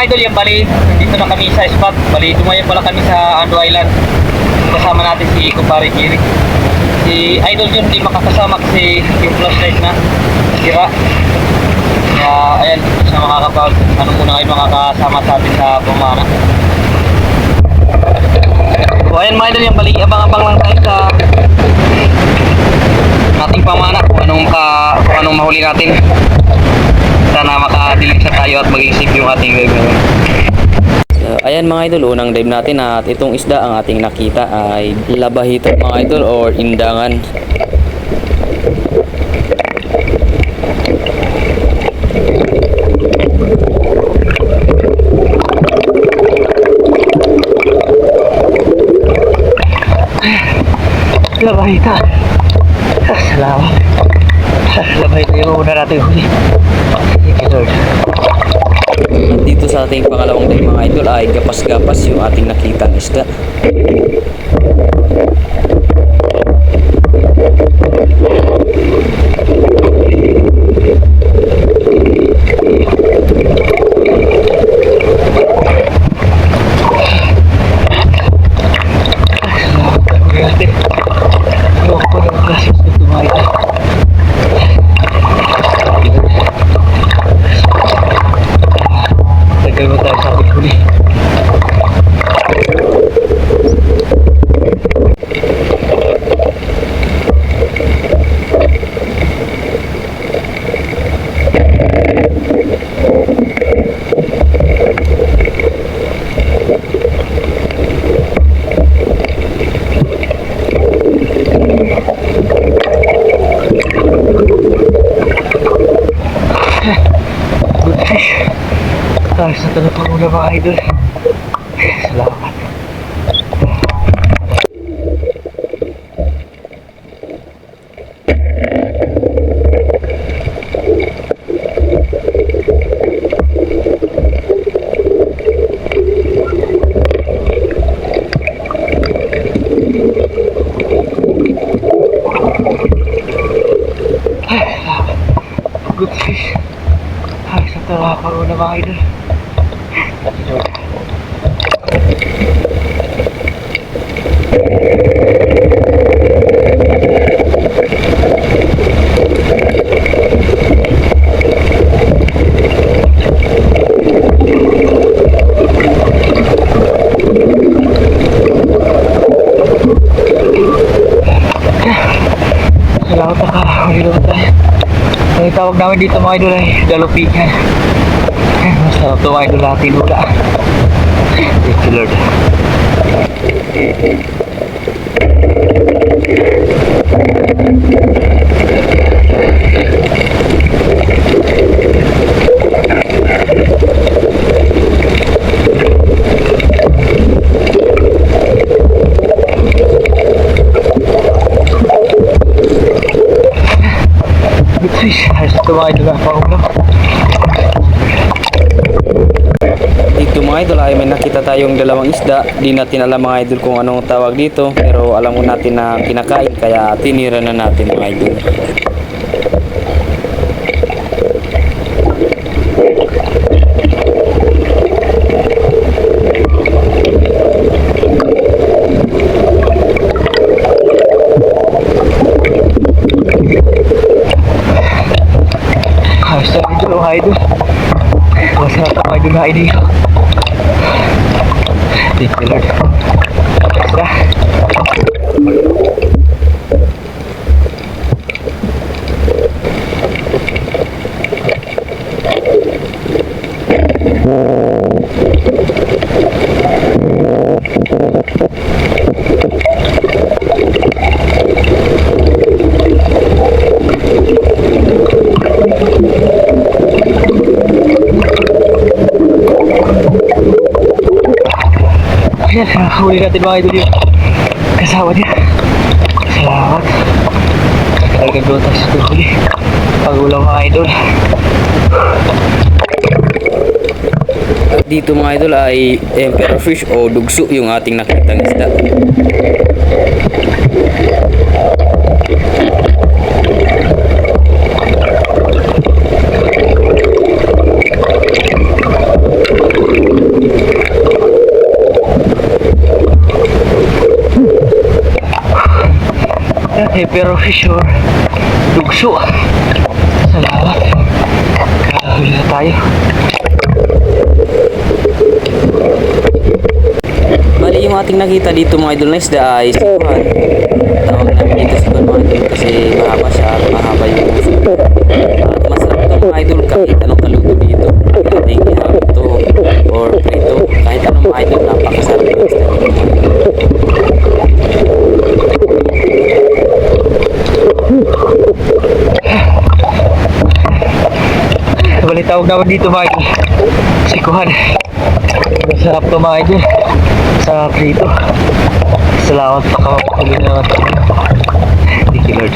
mga idol, yan bali, dito na kami sa spot. Bali, dumayo pala kami sa Ando Island. Kasama natin si Kumpare Kiri. Si Idol yun, hindi makakasama kasi yung flashlight na sira. Kaya, ayan, siya makakapag, ano muna kayo makakasama sa atin sa pamana. So, ayan mga idol, yan bali, abang-abang lang tayo sa ating pamana kung anong mahuli natin. Sana makadilig sa tayo at maging safe yung ating dive ngayon. Ayan mga idol, unang dive natin at itong isda ang ating nakita ay labahito mga idol or indangan. Labahita. Salamat. Labahita yung una natin huli. Thank you Lord. Dito sa ating pangalawang dive mga idol ay gapas-gapas yung ating nakitang isda. Ayos na talaga panguna mga idol. Salamat. Good fish. Ayos na talaga panguna mga idol. Salamat na kahuli naman tayo. Ang tawag namin dito mga idol ay galupikan. Masarap ito mga idol natin ula. Thank you Lord. Good fish. Ayos ito mga idol na pangulo. Dito mga idol ay may nakita tayong dalawang isda. Di natin alam mga idol kung anong tawag dito, pero alam mo natin na kinakain kaya tinira na natin mga idol. Ayos na idol mga idol. Masarap ang idol na idol. Thank you Lord. Basta. Ayan, huli natin mga idol yung kasama niya. Salamat. Talagang doon tayo sa huli. Pag-ulang mga idol. Dito mga idol ay emperor fish o dugso yung ating nakitang isda. pero sure dugso. Salamat. Kahuli na tayo. Bali yung ating nakita dito mga idol na isda ay sikuhan. Tawag namin dito sikuhan mga idol kasi mahaba siya at mahaba yung uso. At masarap ito mga idol kahit anong kaluto dito. Ating ito or prito. Kahit anong mga idol napakasarap yung isda dito mga idol. Bali tawag naman dito mga idol. Sikuhan. Masarap to mga idol. Sa prito. Salamat pa kakapagpagin naman. Thank you Lord.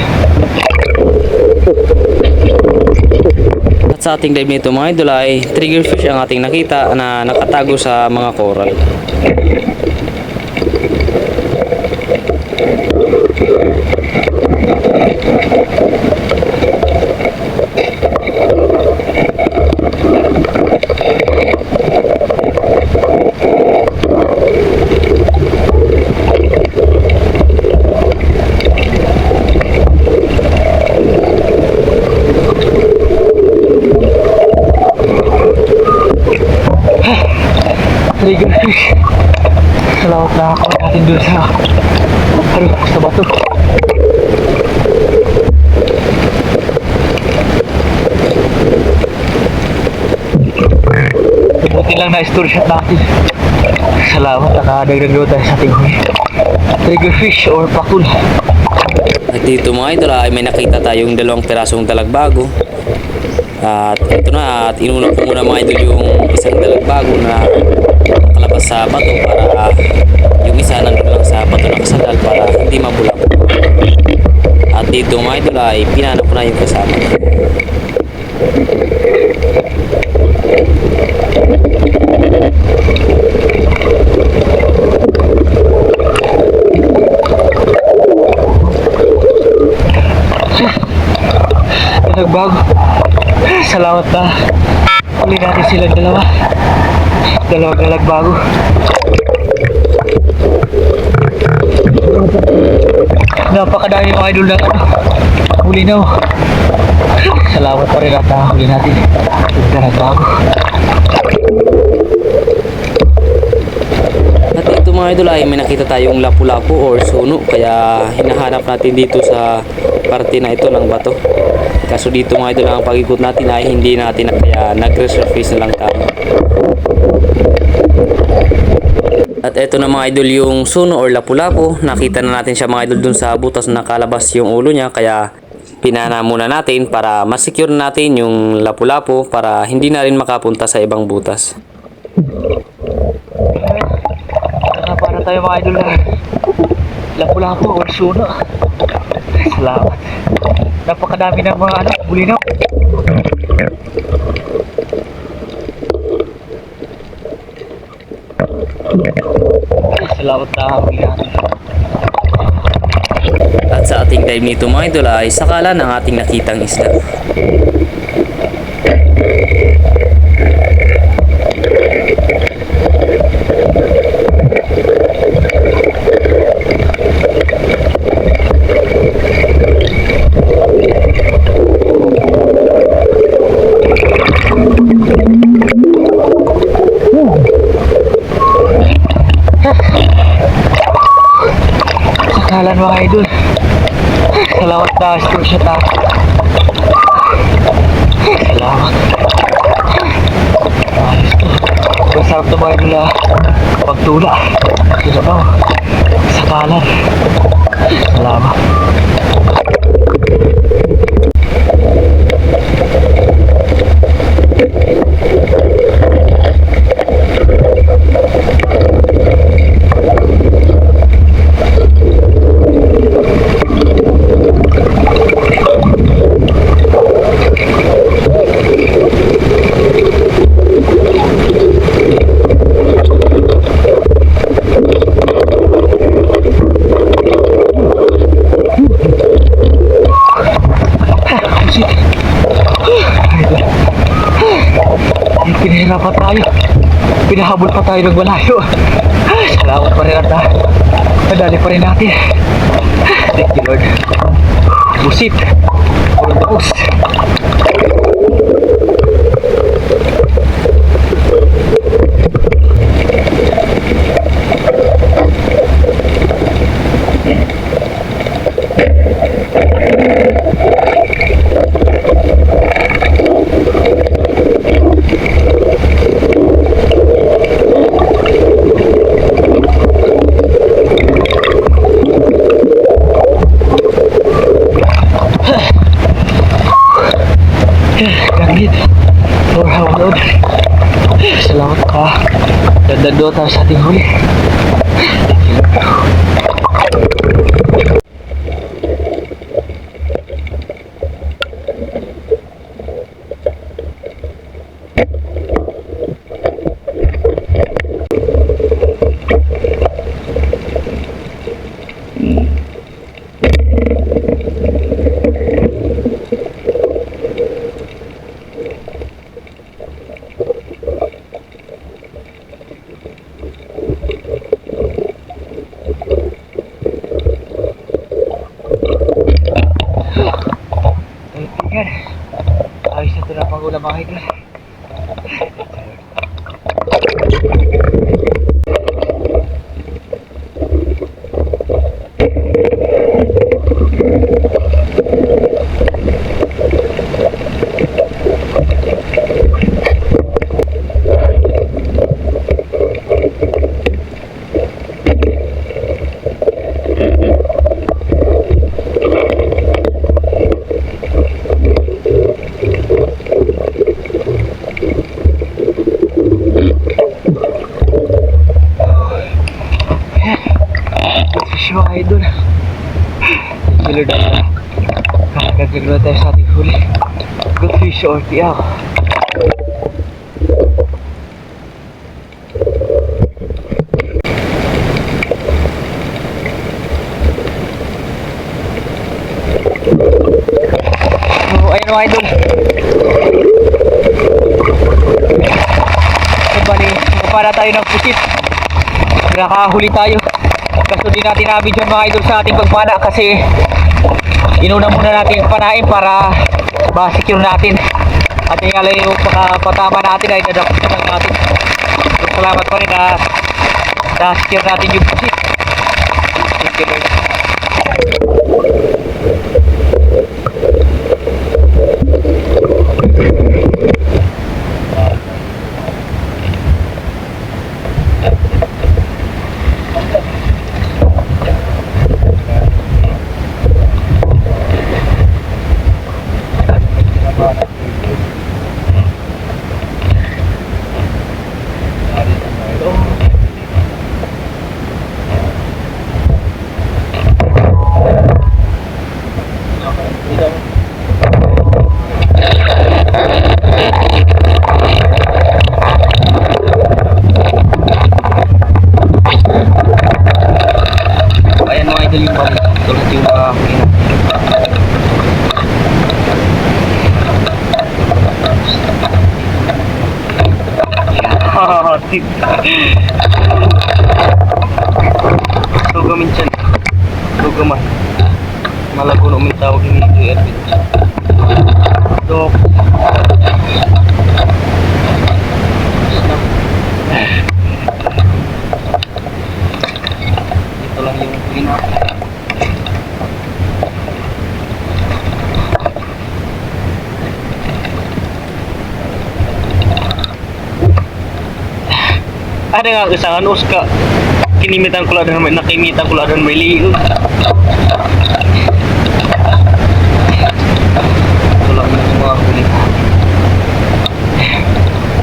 At sa ating dive nito mga idol ay triggerfish ang ating nakita na nakatago sa mga coral. Triggerfish. Salamat na ako natin doon sa bato. Buti lang na store shot natin. Salamat, nakadagdag doon tayo sa ating huli. Triggerfish or pakul. At dito mga idol ay may nakita tayong dalawang pirasong dalagbago. At ito na, at inuna ko muna mga idol yung isang dalagbago na nakalabas sa bato para yung isa nandun lang sa bato na kasandal para hindi mabulab. At dito mga idol ay pinano ko na yung kasama. Nagbago. Salamat na. Huli natin silang dalawa. Dalawang nagbago. Napakadami mga idol na huli na. Salamat pa rin at huli natin. Nagbago. At dito mga idol ay may nakita tayong lapu-lapu or suno kaya hinahanap natin dito sa parte na ito ng bato. Kaso dito mga idol ang pag-ikot natin ay hindi natin kaya nag-resurface na lang tayo. At eto na mga idol yung suno or lapu-lapu. Nakita na natin siya mga idol dun sa butas na nakalabas yung ulo niya kaya pinana muna natin para ma-secure natin yung lapu-lapu para hindi na rin makapunta sa ibang butas. Para tayo mga idol na lapu-lapu or suno. Salamat. Napakadami ng mga bulinaw. Salamat na huli natin. At sa ating dive nito mga idol ay sakalan ang ating nakitang isda. Sakalan mga idol. Salamat na store shot natin. Salamat. Ayos to. Masarap to mga idol na pagtula. Sinabaw. Sakalan. Salamat. Pinahirapan tayo. Pinahabol pa tayo ng malayo. Salamat pa rin at nadali pa rin natin. Thank you Lord. Busit. Ulo bagus. Langit. Lord. Salamat ka. Dadado tayo sa ating huli. Ayos na ito na pangulam mga idol. Mga idol, Lord, kakagagalaw tayo sa ating huli. Good fish or tiyaw. So ayun mga idol, so bali para tayo ng pusit. Nakahuli tayo. Kaso di natin na-video mga idol sa ating pagpana kasi inuna muna natin yung panain para ma-secure natin. At yung alay yung patama natin ay dadapos na lang natin. So, salamat pa rin na na-secure natin yung pusit. Thank you Lord. Ayan mga idol yung balik. Tulad yung huli na. Tugamin siya. Tugaman. Malago na umintawag ni Erwin. Dok. Ito lang yung huli. Ada nga isang anus ka kinimitan ko lang na nakimitan ko lang na may liig. Ito lang yung mga huli.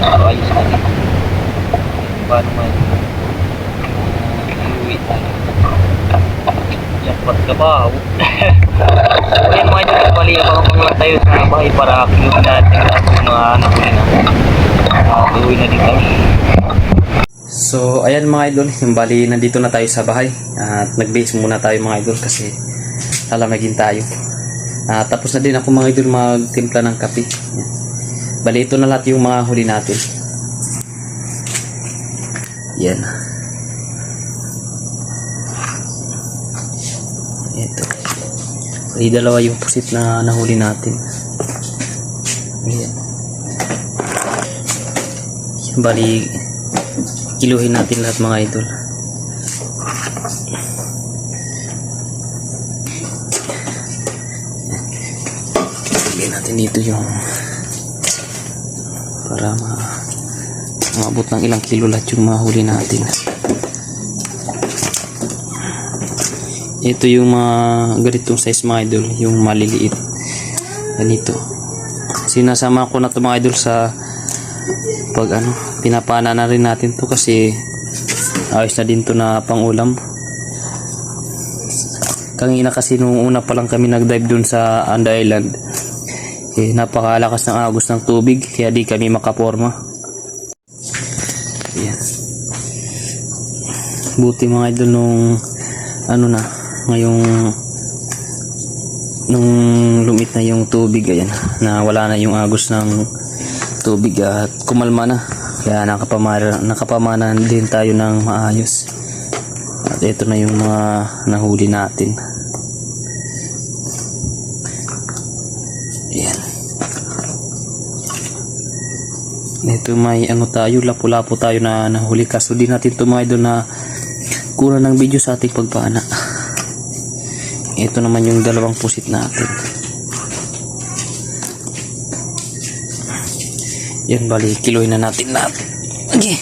So ayos natin. Paano man iuwi tayo. Jackpot ka ba? So ayan mga idol, bali lang tayo sa bahay para kinuha natin ang mga nahuli na. Uwi na din kami. So ayan mga idol, yung bali nandito na tayo sa bahay at nag-base muna tayo mga idol kasi lalamagin tayo. Tapos na din ako mga idol magtimpla ng kape. Bali ito na lahat yung mga huli natin. Yan. Ito. Bali, dalawa yung pusit na nahuli natin. Ayan. Bali, kiluhin natin lahat mga idol. Lagyan natin dito yung para maabot ng ilang kilo lahat yung mahuli natin. Ito yung mga ganitong size mga idol, yung maliliit. Ganito. Sinasama ko na ito mga idol sa pag pinapana na rin natin to kasi ayos na din to na pangulam. Kanina kasi nung una pa lang kami nag-dive dun sa Ando Island, napakalakas ng agos ng tubig kaya di kami makaporma. Ayan. Buti mga idol nung ngayong nung lumit na yung tubig, ayan, na wala na yung agos ng tubig at kumalma na, kaya nakapamana din tayo ng maayos. At ito na yung mga nahuli natin. Ayan. Ito may tayo, lapu-lapu tayo na nahuli, kaso di natin ito mga idol na kulang ng video sa ating pagpana. Ito naman yung dalawang pusit natin. Yan, bali, kiloin na natin lahat. Okay.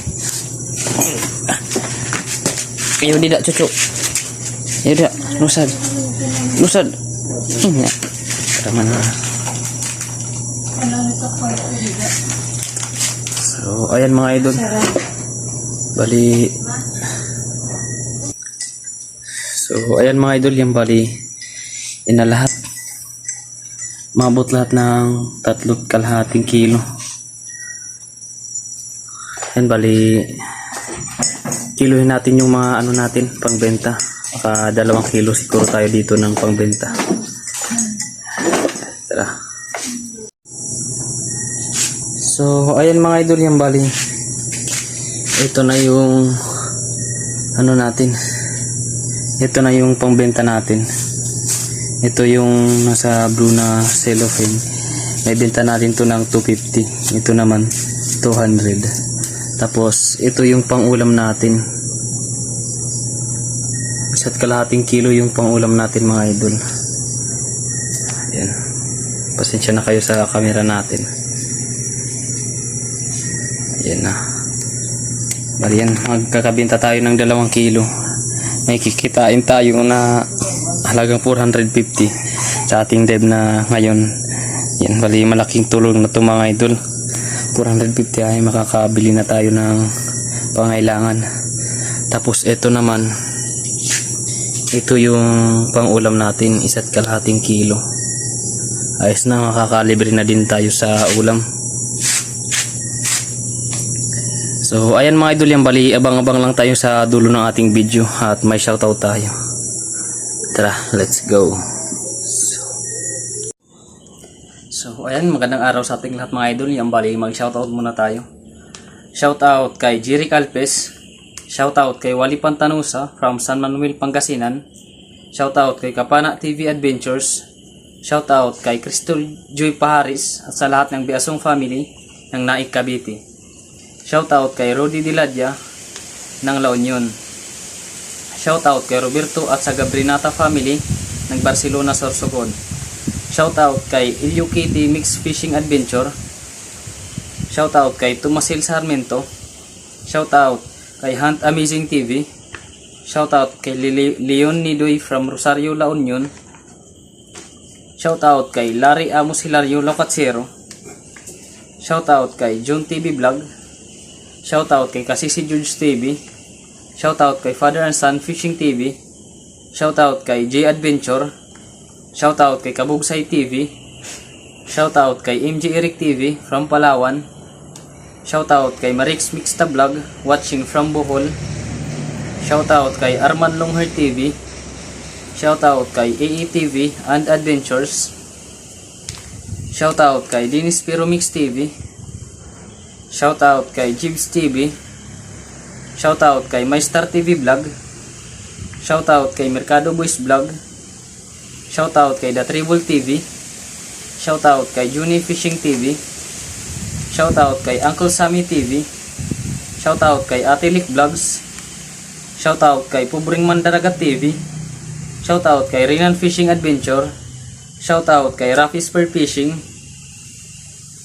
Ayaw di dak, cucu. Ayaw dak, lusad. Lusad. Tama na. So, ayan mga idol. Bali, ayan mga idol, yan bali, yan na lahat. Mabot lahat ng 3.5 kilo. Yan bali, kilohin natin yung mga natin, pangbenta. Maka 2 kilo siguro tayo dito ng pangbenta. Tara. So, ayan mga idol, yan bali. Ito na yung natin. Ito na yung pangbenta natin. Ito yung nasa blue na cellophane. May benta natin to ng 250. Ito naman 200. Tapos ito yung pangulam natin. 1.5 kilo yung pangulam natin mga idol. Ayan. Pasensya na kayo sa camera natin. Ayan na. Bali yan, magkakabenta tayo ng 2 kilo. May kikitain tayo na halagang 450 sa ating dive na ngayon. Yan, bali malaking tulong na ito mga idol. 450 ay makakabili na tayo ng pangailangan. Tapos ito naman, ito yung pangulam natin, 1.5 kilo. Ayos na, makakalibre na din tayo sa ulam. So ayan mga idol, yan bali, abang-abang lang tayo sa dulo ng ating video at may shoutout tayo. Tara, let's go. So ayan, magandang araw sa ating lahat mga idol. Yan bali, mag shoutout muna tayo. Shoutout kay Jerry Calpes. Shoutout kay Wally Pantanusa from San Manuel, Pangasinan. Shoutout kay Kapana TV Adventures. Shoutout kay Crystal Joy Paharis at sa lahat ng Biasong family ng Naik Cavite. Shoutout kay Rodi Diladya ng La Union. Shoutout kay Roberto at sa Gabrinata family ng Barcelona, Sorsogon. Shoutout kay Ilyo Kitty Mixed Fishing Adventure. Shoutout kay Tomasil Sarmento. Shoutout kay Hunt Amazing TV. Shoutout kay Leon Nidoy from Rosario, La Union. Shoutout kay Larry Amos Hilario Locatsero. Shoutout kay John TV Vlog. Shoutout kay Kasisi George TV. Shoutout kay Father and Son Fishing TV. Shoutout kay J Adventure. Shoutout kay Kabugsay TV. Shoutout kay MJ Eric TV from Palawan. Shoutout kay Marix Mixta Vlog watching from Bohol. Shoutout kay Arman Longher TV. Shoutout kay AETV and Adventures. Shoutout kay Dennis Pero Mix TV. Shoutout kay Jibs TV. Shoutout kay MyStar TV Vlog. Shoutout kay Mercado Boys Vlog. Shoutout kay The Tribal TV. Shoutout kay Juni Fishing TV. Shoutout kay Uncle Sammy TV. Shoutout kay Ate Lick Vlogs. Shoutout kay Pubring Mandaragat TV. Shoutout kay Rinan Fishing Adventure. Shoutout kay Rafi Spear Fishing.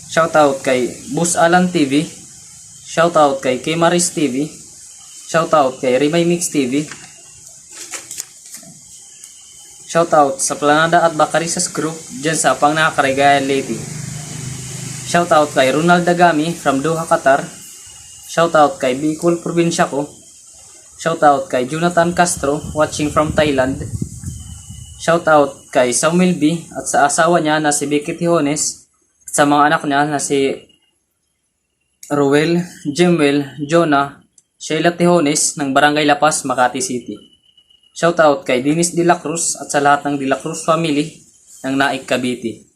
Shoutout kay Bus Alan TV. Shoutout kay Kemaris TV. Shoutout kay Rimay Mix TV. Shoutout sa Planada at Bacarisas Group dyan sa Pangnakaregayan Lady. Shoutout kay Ronald Dagami from Doha, Qatar. Shoutout kay Bicol Provincia ko. Shoutout kay Jonathan Castro watching from Thailand. Shoutout kay Samuel B at sa asawa niya na si Vicky Tijones at sa mga anak niya na si Ruel, Jemwell, Jonah, Sheila Tijones ng Barangay Lapas, Makati City. Shoutout kay Dennis De La Cruz at sa lahat ng De La Cruz family ng Naik, Cavite.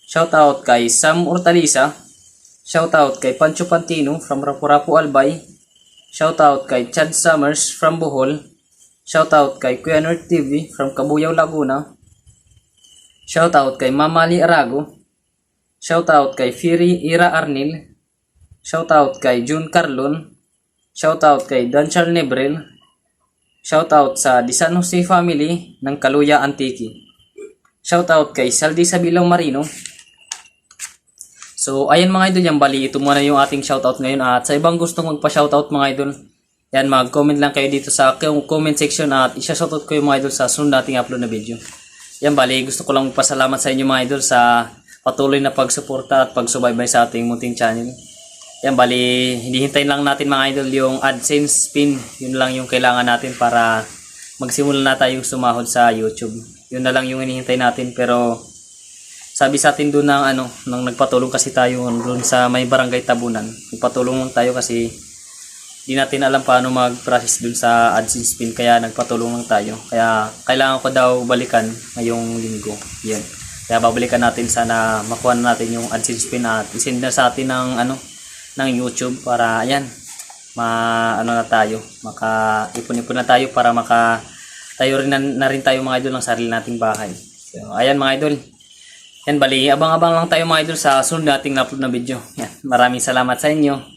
Shoutout kay Sam Hortaliza. Shoutout kay Pancho Pantino from Rapu-Rapu, Albay. Shoutout kay Chad Summers from Bohol. Shoutout kay Kuya Nerd TV from Cabuyao, Laguna. Shoutout kay Mamali Arago. Shoutout kay Fury Ira Arnil. Shoutout kay June Carlon. Shoutout kay Danchar Nebrel. Shoutout sa Di San Jose family ng Kaluya, Antique. Shoutout kay Saldi Sabilaw Marino. So, ayan mga idol, yan bali. Ito muna yung ating shoutout ngayon. At sa ibang gustong magpa-shoutout mga idol, yan, mag-comment lang kayo dito sa comment section at isa-shoutout ko yung mga idol sa sunod nating upload na video. Yan bali, gusto ko lang magpasalamat sa inyo mga idol sa patuloy na pagsuporta at pagsubaybay sa ating munting channel. Yan bali, hinihintayin lang natin mga idol yung AdSense spin. Yun lang yung kailangan natin para magsimula na tayong sumahod sa YouTube. Yun na lang yung hinihintay natin, pero sabi sa atin doon ng nang nagpatulong kasi tayo doon sa may barangay Tabunan. Nagpatulong lang tayo kasi di natin alam paano mag-process doon sa AdSense spin, kaya nagpatulong lang tayo. Kaya kailangan ko daw balikan ngayong linggo. Yan. Kaya babalikan natin, sana makuha na natin yung AdSense spin at isend na sa atin ng YouTube para ayan, na tayo, maka-ipon-ipon na tayo para tayo rin na rin tayo mga idol ng sarili nating bahay. So, ayan mga idol. Yan bali, abang-abang lang tayo mga idol sa sunod nating upload na video. Yan, maraming salamat sa inyo.